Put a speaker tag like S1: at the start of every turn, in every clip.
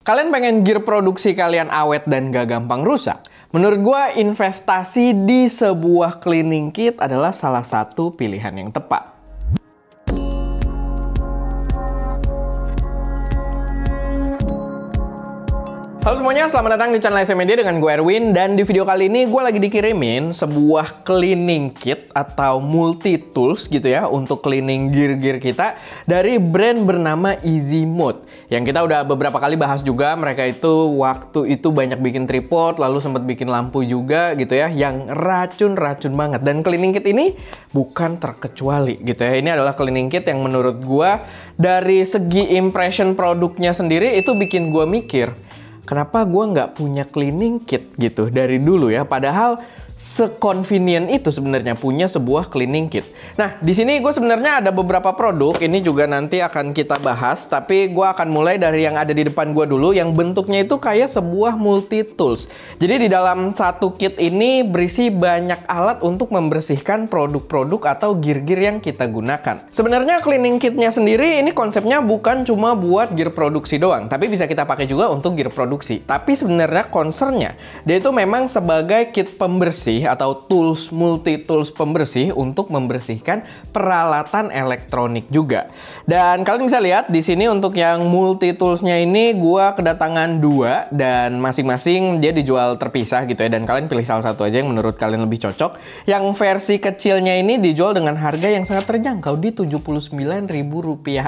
S1: Kalian pengen gear produksi kalian awet dan gak gampang rusak? Menurut gue, investasi di sebuah cleaning kit adalah salah satu pilihan yang tepat. Halo semuanya, selamat datang di channel SM Media dengan gue Erwin. Dan di video kali ini gue lagi dikirimin sebuah cleaning kit atau multi tools gitu ya untuk cleaning gear-gear kita dari brand bernama Easy Mode. Yang kita udah beberapa kali bahas juga, mereka itu waktu itu banyak bikin tripod, lalu sempat bikin lampu juga gitu ya, yang racun-racun banget. Dan cleaning kit ini bukan terkecuali gitu ya. Ini adalah cleaning kit yang menurut gue dari segi impression produknya sendiri itu bikin gue mikir, kenapa gue nggak punya cleaning kit gitu dari dulu ya? Padahal se-convenient itu sebenarnya punya sebuah cleaning kit. Nah, di sini gue sebenarnya ada beberapa produk. Ini juga nanti akan kita bahas. Tapi gue akan mulai dari yang ada di depan gue dulu, yang bentuknya itu kayak sebuah multi tools. Jadi di dalam satu kit ini berisi banyak alat untuk membersihkan produk-produk atau gear-gear yang kita gunakan. Sebenarnya cleaning kitnya sendiri ini konsepnya bukan cuma buat gear produksi doang, tapi bisa kita pakai juga untuk gear produksi. Tapi sebenarnya concernnya dia itu memang sebagai kit pembersih atau tools, multi tools pembersih untuk membersihkan peralatan elektronik juga. Dan kalian bisa lihat di sini untuk yang multi toolsnya ini gua kedatangan dua dan masing-masing dia dijual terpisah gitu ya, dan kalian pilih salah satu aja yang menurut kalian lebih cocok. Yang versi kecilnya ini dijual dengan harga yang sangat terjangkau di Rp79.000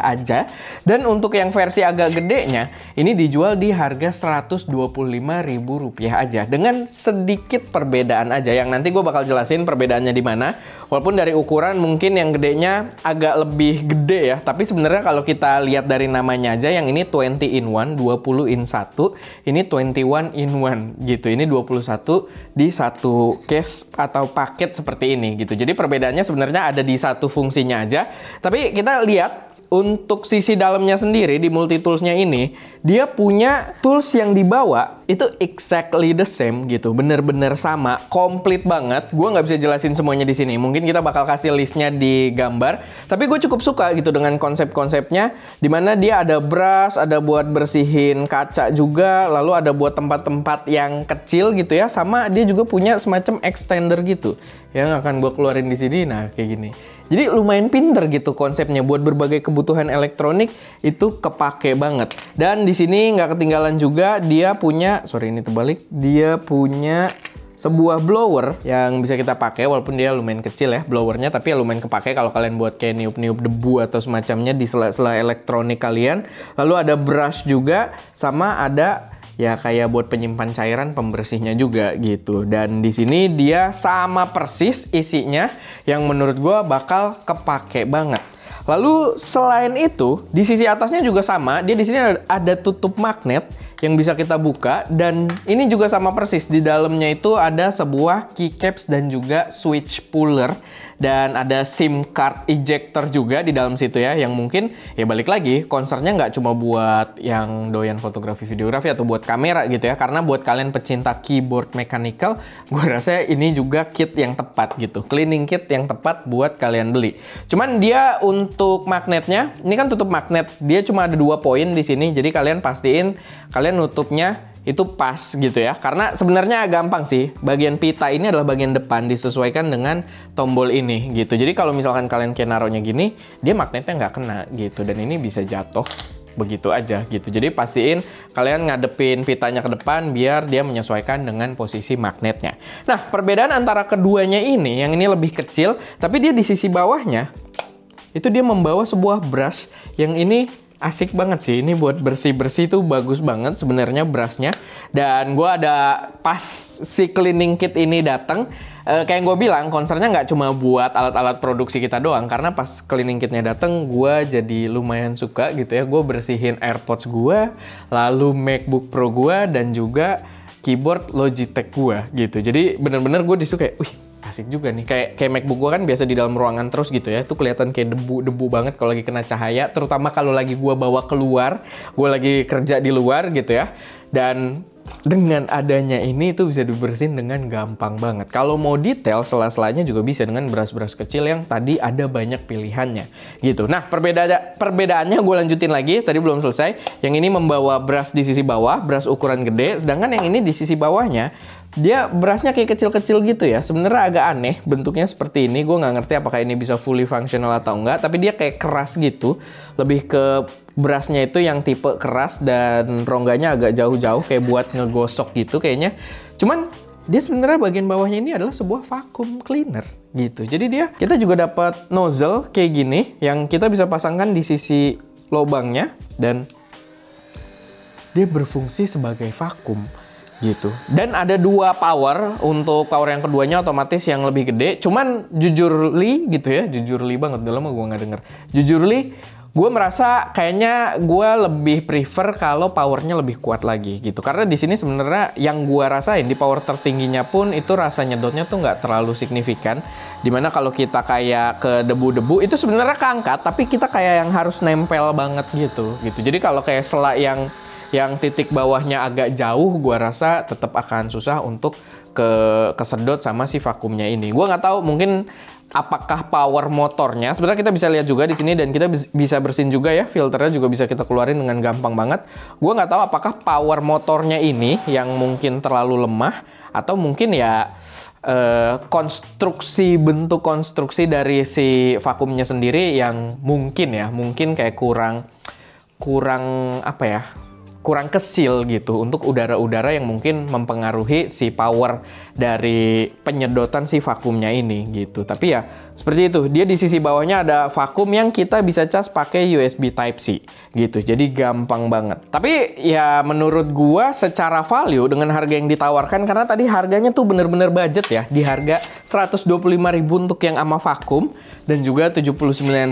S1: aja, dan untuk yang versi agak gedenya ini dijual di harga Rp125.000 aja, dengan sedikit perbedaan aja yang nanti gue bakal jelasin perbedaannya di mana. Walaupun dari ukuran mungkin yang gedenya agak lebih gede ya, tapi sebenarnya kalau kita lihat dari namanya aja, yang ini 20 in 1, 20 in 1, ini 21 in 1 gitu. Ini 21 di satu case atau paket seperti ini gitu. Jadi perbedaannya sebenarnya ada di satu fungsinya aja. Tapi kita lihat untuk sisi dalamnya sendiri di multi toolsnya ini, dia punya tools yang dibawa itu exactly the same gitu, bener-bener sama, komplit banget. Gue nggak bisa jelasin semuanya di sini. Mungkin kita bakal kasih listnya di gambar. Tapi gue cukup suka gitu dengan konsep-konsepnya, dimana dia ada brush, ada buat bersihin kaca juga, lalu ada buat tempat-tempat yang kecil gitu ya, sama dia juga punya semacam extender gitu yang akan gue keluarin di sini. Nah kayak gini. Jadi lumayan pinter gitu konsepnya buat berbagai kebutuhan elektronik, itu kepake banget. Dan di sini nggak ketinggalan juga dia punya, ini terbalik, dia punya sebuah blower yang bisa kita pakai, walaupun dia lumayan kecil ya blowernya, tapi ya lumayan kepake kalau kalian buat kayak niup-niup debu atau semacamnya di sela-sela elektronik kalian. Lalu ada brush juga, sama ada ya kayak buat penyimpan cairan pembersihnya juga gitu. Dan di sini dia sama persis isinya, yang menurut gue bakal kepake banget. Lalu selain itu, di sisi atasnya juga sama, dia di sini ada tutup magnet yang bisa kita buka, dan ini juga sama persis, di dalamnya itu ada sebuah keycaps dan juga switch puller, dan ada SIM card ejector juga di dalam situ ya, yang mungkin ya balik lagi concernnya nggak cuma buat yang doyan fotografi, videografi atau buat kamera gitu ya, karena buat kalian pecinta keyboard mechanical, gue rasa ini juga kit yang tepat gitu, cleaning kit yang tepat buat kalian beli. Cuman dia untuk magnetnya, ini kan tutup magnet, dia cuma ada 2 poin di sini, jadi kalian pastiin kalian nutupnya itu pas gitu ya, karena sebenarnya gampang sih. Bagian pita ini adalah bagian depan, disesuaikan dengan tombol ini gitu. Jadi kalau misalkan kalian kayak naruhnya gini, dia magnetnya nggak kena gitu, dan ini bisa jatuh begitu aja gitu. Jadi pastiin kalian ngadepin pitanya ke depan biar dia menyesuaikan dengan posisi magnetnya. Nah, perbedaan antara keduanya ini, yang ini lebih kecil, tapi dia di sisi bawahnya itu dia membawa sebuah brush yang ini asik banget sih. Ini buat bersih-bersih tuh bagus banget sebenarnya brushnya. Dan gue ada pas si cleaning kit ini datang, kayak gue bilang, concernnya nggak cuma buat alat-alat produksi kita doang. Karena pas cleaning kitnya datang, gue jadi lumayan suka gitu ya. Gue bersihin AirPods gue, lalu MacBook Pro gue, dan juga keyboard Logitech gue gitu. Jadi bener-bener gue disuka kayak, wih, asik juga nih. Kayak MacBook gue kan biasa di dalam ruangan terus gitu ya. Itu kelihatan kayak debu banget kalau lagi kena cahaya. Terutama kalau lagi gue bawa keluar, gue lagi kerja di luar gitu ya. Dan dengan adanya ini itu bisa dibersihin dengan gampang banget. Kalau mau detail, sela-selanya juga bisa dengan brush-brush kecil yang tadi ada banyak pilihannya gitu. Nah, perbedaannya gue lanjutin lagi, tadi belum selesai. Yang ini membawa brush di sisi bawah, brush ukuran gede, sedangkan yang ini di sisi bawahnya dia brushnya kayak kecil-kecil gitu ya. Sebenarnya agak aneh bentuknya seperti ini. Gue nggak ngerti apakah ini bisa fully functional atau enggak, tapi dia kayak keras gitu. Lebih ke brushnya itu yang tipe keras dan rongganya agak jauh-jauh kayak buat ngegosok gitu kayaknya. Cuman dia sebenarnya bagian bawahnya ini adalah sebuah vacuum cleaner gitu. Jadi kita juga dapat nozzle kayak gini yang kita bisa pasangkan di sisi lubangnya dan dia berfungsi sebagai vakum gitu. Dan ada dua power. Untuk power yang keduanya otomatis yang lebih gede. Cuman jujurly gitu ya, jujurly banget, udah lama gue nggak denger. Jujurly, gue merasa kayaknya gue lebih prefer kalau powernya lebih kuat lagi gitu. Karena di sini sebenarnya yang gue rasain di power tertingginya pun itu rasa nyedotnya tuh nggak terlalu signifikan. Dimana kalau kita kayak ke debu-debu itu sebenarnya keangkat, tapi kita kayak yang harus nempel banget gitu. Jadi kalau kayak sela yang titik bawahnya agak jauh, gua rasa tetap akan susah untuk kesedot sama si vakumnya ini. Gua nggak tahu mungkin apakah power motornya. Sebenarnya kita bisa lihat juga di sini dan kita bisa bersihin juga ya, filternya juga bisa kita keluarin dengan gampang banget. Gua nggak tahu apakah power motornya ini yang mungkin terlalu lemah atau mungkin ya bentuk konstruksi dari si vakumnya sendiri yang mungkin kayak kurang apa ya? Kurang kesil gitu untuk udara-udara yang mungkin mempengaruhi si power dari penyedotan si vakumnya ini gitu. Tapi ya seperti itu, dia di sisi bawahnya ada vakum yang kita bisa cas pakai USB Type-C gitu. Jadi gampang banget. Tapi ya menurut gua secara value dengan harga yang ditawarkan, karena tadi harganya tuh bener-bener budget ya, di harga 125.000 untuk yang sama vakum dan juga 79.000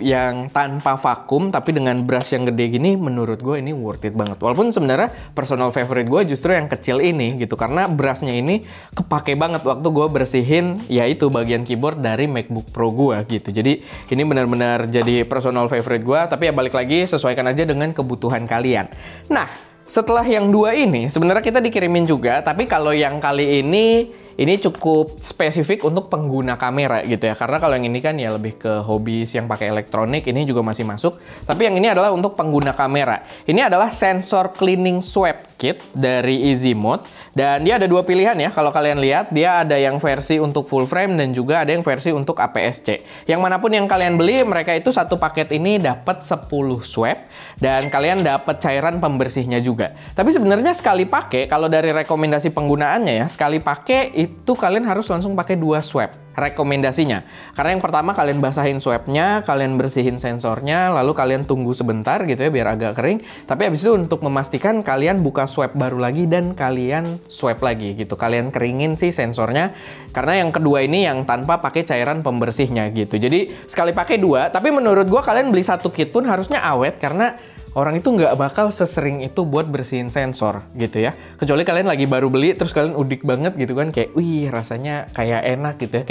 S1: yang tanpa vakum tapi dengan brush yang gede gini, menurut gue ini worth it banget. Walaupun sebenarnya personal favorite gue justru yang kecil ini gitu, karena brushnya ini kepake banget waktu gue bersihin yaitu bagian keyboard dari MacBook Pro gue gitu. Jadi ini benar-benar jadi personal favorite gue, tapi ya balik lagi sesuaikan aja dengan kebutuhan kalian. Nah, setelah yang dua ini sebenarnya kita dikirimin juga, tapi kalau yang kali ini cukup spesifik untuk pengguna kamera gitu ya. Karena kalau yang ini kan ya lebih ke hobis yang pakai elektronik, ini juga masih masuk. Tapi yang ini adalah untuk pengguna kamera. Ini adalah sensor cleaning swipe kit dari Easy Mode. Dan dia ada dua pilihan ya. Kalau kalian lihat, dia ada yang versi untuk full frame dan juga ada yang versi untuk APS-C. Yang manapun yang kalian beli, mereka itu satu paket ini dapat 10 swipe. Dan kalian dapat cairan pembersihnya juga. Tapi sebenarnya sekali pakai, kalau dari rekomendasi penggunaannya ya, sekali pakai itu kalian harus langsung pakai 2 swipe rekomendasinya. Karena yang pertama kalian basahin swipe-nya, kalian bersihin sensornya, lalu kalian tunggu sebentar gitu ya biar agak kering. Tapi habis itu untuk memastikan kalian buka swipe baru lagi dan kalian swipe lagi gitu. Kalian keringin sih sensornya. Karena yang kedua ini yang tanpa pakai cairan pembersihnya gitu. Jadi sekali pakai 2, tapi menurut gua kalian beli satu kit pun harusnya awet karena orang itu nggak bakal sesering itu buat bersihin sensor gitu ya. Kecuali kalian lagi baru beli terus kalian udik banget gitu kan, kayak wih rasanya kayak enak gitu ya,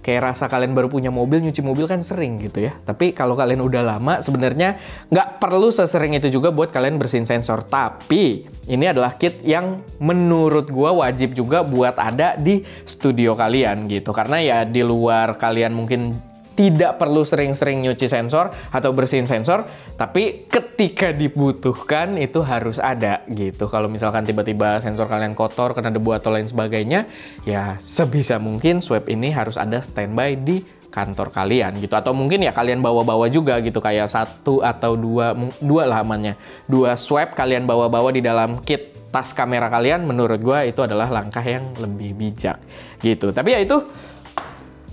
S1: kayak rasa kalian baru punya mobil, nyuci mobil kan sering gitu ya. Tapi kalau kalian udah lama sebenarnya nggak perlu sesering itu juga buat kalian bersihin sensor. Tapi ini adalah kit yang menurut gua wajib juga buat ada di studio kalian gitu. Karena ya di luar kalian mungkin tidak perlu sering-sering nyuci sensor atau bersihin sensor, tapi ketika dibutuhkan itu harus ada gitu. Kalau misalkan tiba-tiba sensor kalian kotor, kena debu atau lain sebagainya, ya sebisa mungkin swipe ini harus ada standby di kantor kalian gitu. Atau mungkin ya kalian bawa-bawa juga gitu, kayak 1 atau 2 lah amannya. 2 swipe kalian bawa-bawa di dalam kit tas kamera kalian, menurut gua itu adalah langkah yang lebih bijak gitu. Tapi ya itu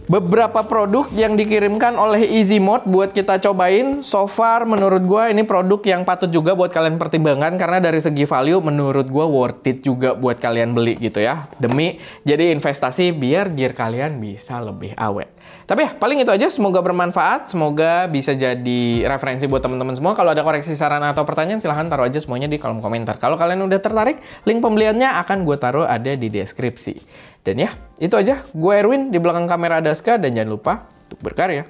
S1: beberapa produk yang dikirimkan oleh Easy Mode buat kita cobain. So far menurut gue ini produk yang patut juga buat kalian pertimbangkan, karena dari segi value menurut gue worth it juga buat kalian beli gitu ya. Demi jadi investasi biar gear kalian bisa lebih awet. Tapi ya paling itu aja, semoga bermanfaat, semoga bisa jadi referensi buat teman-teman semua. Kalau ada koreksi, saran atau pertanyaan silahkan taruh aja semuanya di kolom komentar. Kalau kalian udah tertarik, link pembeliannya akan gue taruh ada di deskripsi. Dan ya, itu aja. Gue Erwin, di belakang kamera ada Aska, dan jangan lupa untuk berkarya.